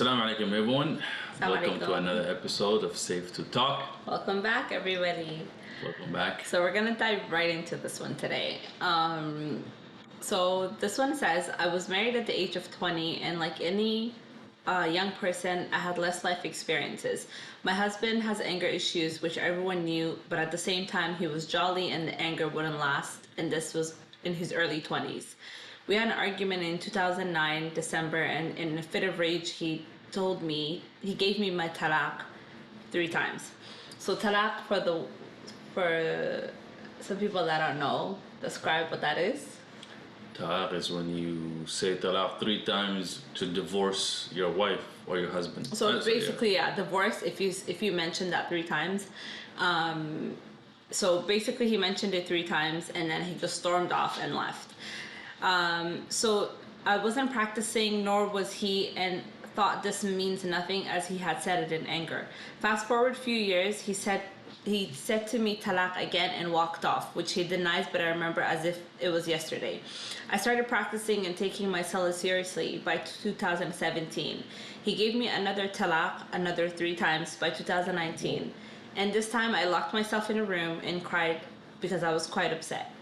Assalamu alaikum everyone. Welcome to Assalamualaikum. another episode of Safe2Talk. Welcome back, everybody. Welcome back. So we're gonna dive right into this one today. So this one says, I was married at the age of 20, and like any young person, I had less life experiences. My husband has anger issues, which everyone knew, but at the same time, he was jolly and the anger wouldn't last, and this was in his early 20s. We had an argument in 2009, December, and in a fit of rage, he gave me my talaq 3 times. So talaq, for some people that don't know, describe what that is. Talaq is when you say talaq 3 times to divorce your wife or your husband. So basically, divorce, if you mention that 3 times. So basically he mentioned it 3 times and then he just stormed off and left. So I wasn't practicing, nor was he, and thought this means nothing as he had said it in anger. Fast forward a few years, he said to me talaq again and walked off, which he denies, but I remember as if it was yesterday. I started practicing and taking my salah seriously by 2017. He gave me another talaq, another 3 times by 2019. And this time I locked myself in a room and cried because I was quite upset.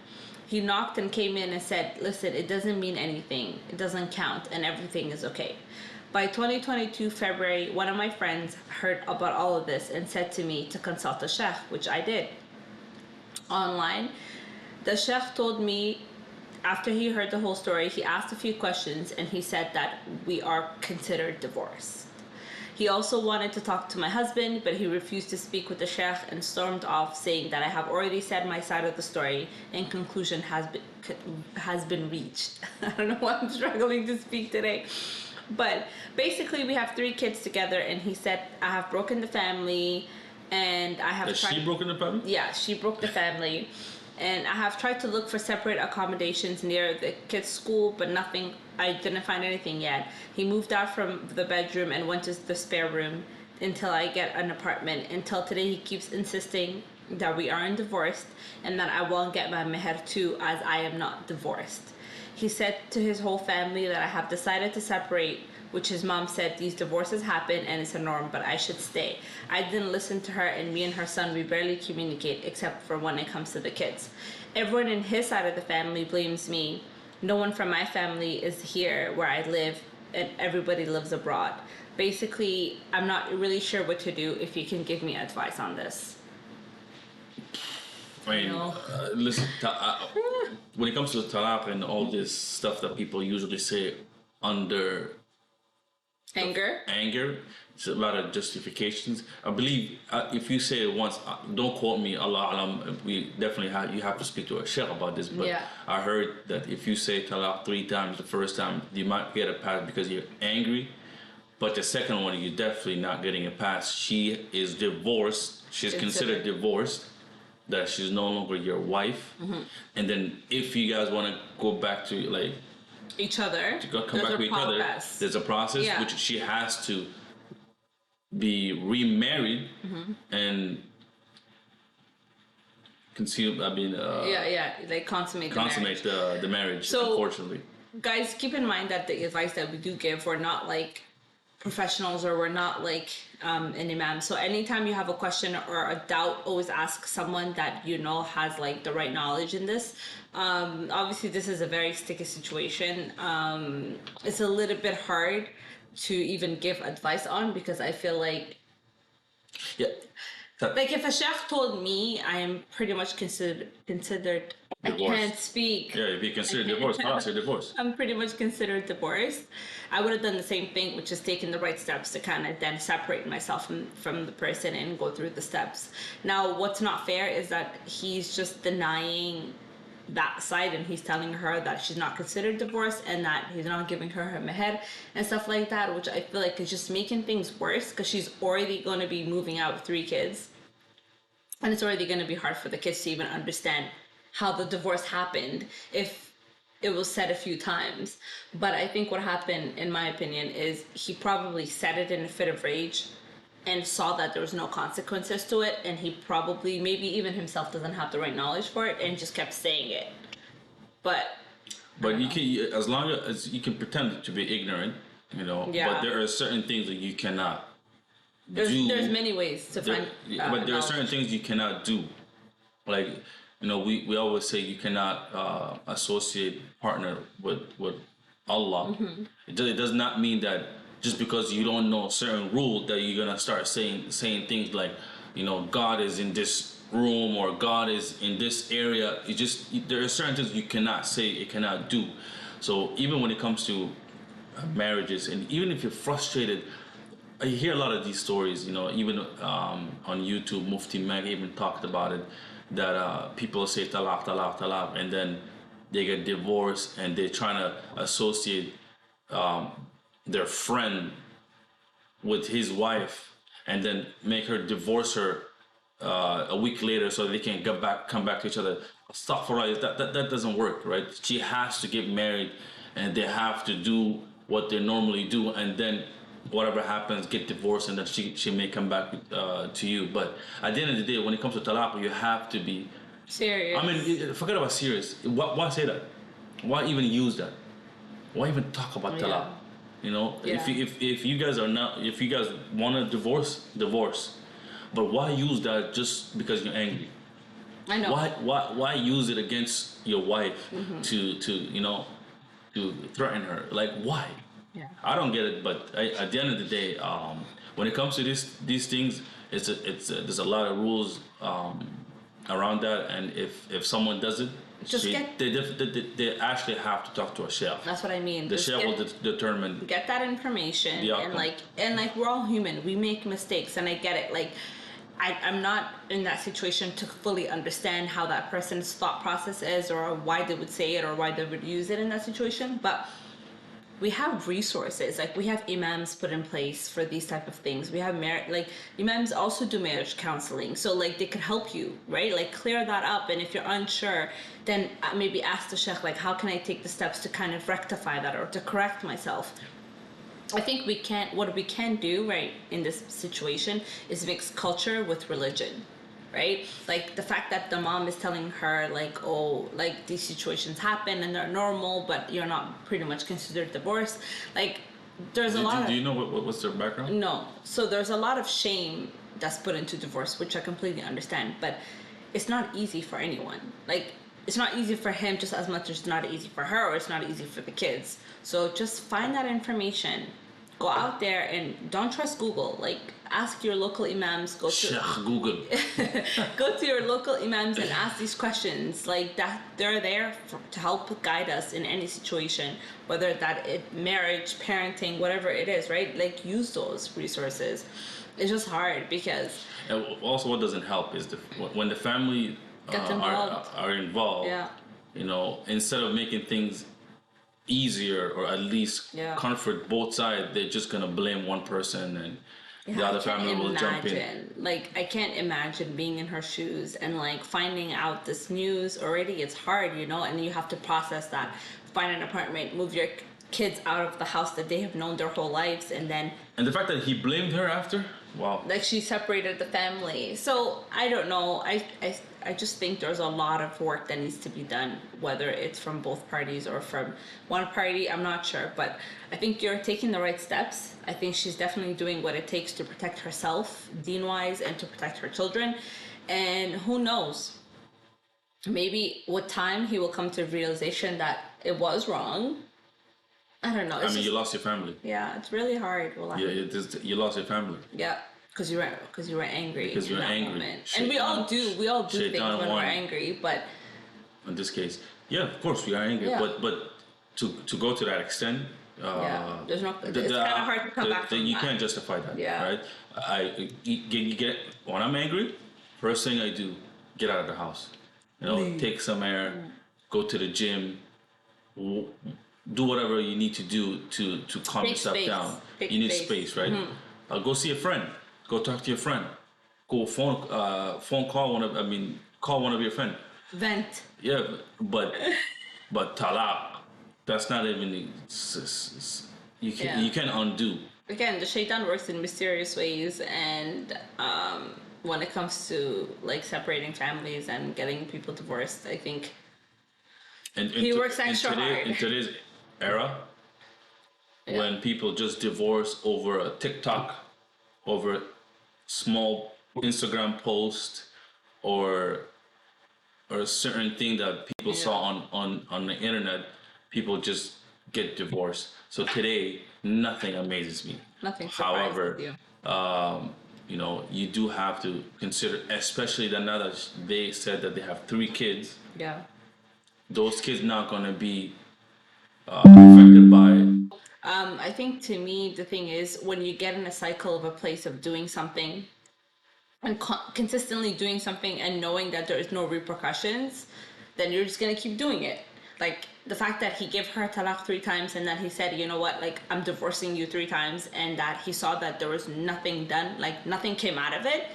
He knocked and came in and said, listen, it doesn't mean anything. It doesn't count and everything is okay. By 2022 February, one of my friends heard about all of this and said to me to consult a sheikh, which I did. Online, the sheikh told me after he heard the whole story, he asked a few questions and he said that we are considered divorced. He also wanted to talk to my husband, but he refused to speak with the sheikh and stormed off, saying that I have already said my side of the story and conclusion has been reached. I don't know why I'm struggling to speak today. But basically, we have 3 kids together, and he said, I have broken the family, and I have Has she broken the family? Yeah, she broke the family. And I have tried to look for separate accommodations near the kids' school, but nothing, I didn't find anything yet. He moved out from the bedroom and went to the spare room until I get an apartment. Until today, he keeps insisting that we aren't divorced and that I won't get my meher too, as I am not divorced. He said to his whole family that I have decided to separate, which his mom said these divorces happen and it's a norm, but I should stay. I didn't listen to her, and me and her son, we barely communicate except for when it comes to the kids. Everyone in his side of the family blames me. No one from my family is here where I live, and everybody lives abroad. Basically, I'm not really sure what to do. If you can give me advice on this. I mean, listen, when it comes to talaq and all this stuff that people usually say under anger, it's a lot of justifications. I believe if you say it once, don't quote me, Allah alam, we definitely you have to speak to a sheikh about this, but yeah. I heard that if you say talaq 3 times the first time, you might get a pass because you're angry, but the second one, you're definitely not getting a pass. She is divorced, she's considered divorced, that she's no longer your wife. Mm-hmm. And then if you guys want to go back to like each other, come back to each other, there's a process which she has to be remarried and consummate the marriage. So, unfortunately, guys, keep in mind that the advice that we do give, we're not like professionals, or we're not like an imam. So anytime you have a question or a doubt, always ask someone that you know has like the right knowledge in this. Obviously this is a very sticky situation. It's a little bit hard to even give advice on, because I feel like like if a sheikh told me I am pretty much considered divorced. I can't speak. Yeah, if you consider divorced, you're divorced. I'm pretty much considered divorced. I would have done the same thing, which is taking the right steps to kind of then separate myself from the person and go through the steps. Now, what's not fair is that he's just denying that side, and he's telling her that she's not considered divorced and that he's not giving her meher and stuff like that, which I feel like is just making things worse, because she's already going to be moving out with 3 kids, and it's already going to be hard for the kids to even understand how the divorce happened if it was said a few times. But I think what happened, in my opinion, is he probably said it in a fit of rage and saw that there was no consequences to it, and he probably, maybe even himself, doesn't have the right knowledge for it and just kept saying it. But you can, as long as you can pretend to be ignorant, you know. Yeah. But there are certain things that you cannot There's many ways to find. but there are certain things you cannot do. Like, you know, we always say you cannot associate partner with Allah. Mm-hmm. It does not mean that just because you don't know a certain rule that you're gonna start saying things like, you know, God is in this room or God is in this area. There are certain things you cannot say, you cannot do. So even when it comes to marriages, and even if you're frustrated, I hear a lot of these stories, you know, even on YouTube, Mufti Mag even talked about it, that people say talaq, talaq, talaq, and then they get divorced and they're trying to associate their friend with his wife and then make her divorce her a week later so they can come back to each other. Stop for life. That doesn't work, right? She has to get married and they have to do what they normally do, and then whatever happens, get divorced, and then she may come back to you. But at the end of the day, when it comes to talaq, you have to be serious. I mean, forget about serious. Why say that? Why even use that? Why even talk about talaq? You know, Yeah. if you guys are not, if you guys want to divorce. But why use that just because you're angry? I know. Why use it against your wife to you know, to threaten her? Like, why? Yeah. I don't get it. But at the end of the day, when it comes to these things, there's a lot of rules around that, and if someone does it, they actually have to talk to a sheikh. That's what I mean. The sheikh will determine. Get that information, the and like we're all human. We make mistakes, and I get it. Like, I'm not in that situation to fully understand how that person's thought process is, or why they would say it, or why they would use it in that situation. But we have resources, like we have imams put in place for these type of things. We have like imams also do marriage counseling, so like they could help you, right? Like clear that up, and if you're unsure, then maybe ask the sheikh, like, how can I take the steps to kind of rectify that or to correct myself? I think what we can do, right, in this situation is mix culture with religion, right? Like the fact that the mom is telling her, like, oh, like these situations happen and they're normal, but you're not pretty much considered divorced. Like, there's a lot of... Do you know what's their background? No. So there's a lot of shame that's put into divorce, which I completely understand, but it's not easy for anyone. Like, it's not easy for him just as much as it's not easy for her, or it's not easy for the kids. So just find that information. Go out there and don't trust Google. Like, ask your local imams. Go to your local imams and ask these questions. Like that, they're there to help guide us in any situation, whether that marriage, parenting, whatever it is, right? Like, use those resources. It's just hard because. And also, what doesn't help is when the family are involved. Yeah. You know, instead of making things easier or at least comfort both sides, they're just gonna blame one person, and the other family will jump in. Like, I can't imagine being in her shoes and like finding out this news already. It's hard, you know, and you have to process that. Find an apartment, move your kids out of the house that they have known their whole lives, and the fact that he blamed her after, wow, like she separated the family. So I don't know. I just think there's a lot of work that needs to be done, whether it's from both parties or from one party. I'm not sure, but I think you're taking the right steps. I think she's definitely doing what it takes to protect herself, deen-wise, and to protect her children. And who knows? Maybe with time he will come to the realization that it was wrong. I don't know. You lost your family. Yeah, it's really hard. You lost your family. Yeah. Because you were angry. Because you were angry. Moment. And we all do things when we're angry, but in this case, yeah, of course we are angry. Yeah. But to go to that extent, there's no. It's kind of hard to come back from you that. can't justify that, right? You get when I'm angry, first thing I do, get out of the house. You know, take some air, go to the gym, do whatever you need to do to calm yourself down. You need space, right? Mm-hmm. Go see a friend. Go talk to your friend. Go call one of your friends. Vent. Yeah, but talaq, that's not even. You can't undo. Again, the shaitan works in mysterious ways, and when it comes to like separating families and getting people divorced, I think he works extra hard. In today's era, when people just divorce over a TikTok, over a small Instagram post, or a certain thing that people saw on the internet, people just get divorced. So today, nothing amazes me. Nothing surprises However, you. you know, you do have to consider, especially that now that they said that they have 3 kids, Yeah. those kids not gonna be affected by it. I think to me, the thing is when you get in a cycle of a place of doing something and consistently doing something and knowing that there is no repercussions, then you're just gonna keep doing it. Like the fact that he gave her talaq 3 times and that he said, you know what, like I'm divorcing you 3 times, and that he saw that there was nothing done, like nothing came out of it.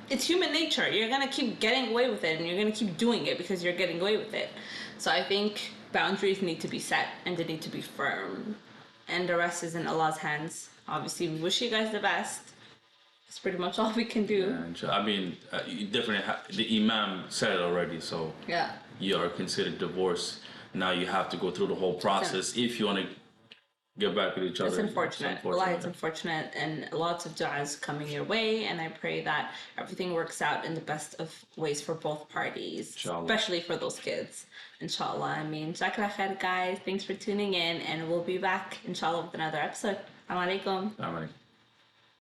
It's human nature. You're gonna keep getting away with it, and you're gonna keep doing it because you're getting away with it. So I think boundaries need to be set and they need to be firm, and the rest is in Allah's hands. Obviously, we wish you guys the best. That's pretty much all we can do. And I mean, you definitely the Imam said it already, so Yeah. you are considered divorced. Now you have to go through the whole process if you want to get back with each other. It's unfortunate. Wallahi, it's unfortunate, and lots of du'as coming your way, and I pray that everything works out in the best of ways for both parties, Inshallah. especially for those kids. Inshallah. I mean, Jazakallah khair, guys. Thanks for tuning in, and we'll be back, inshallah, with another episode. Assalamu alaikum. All right.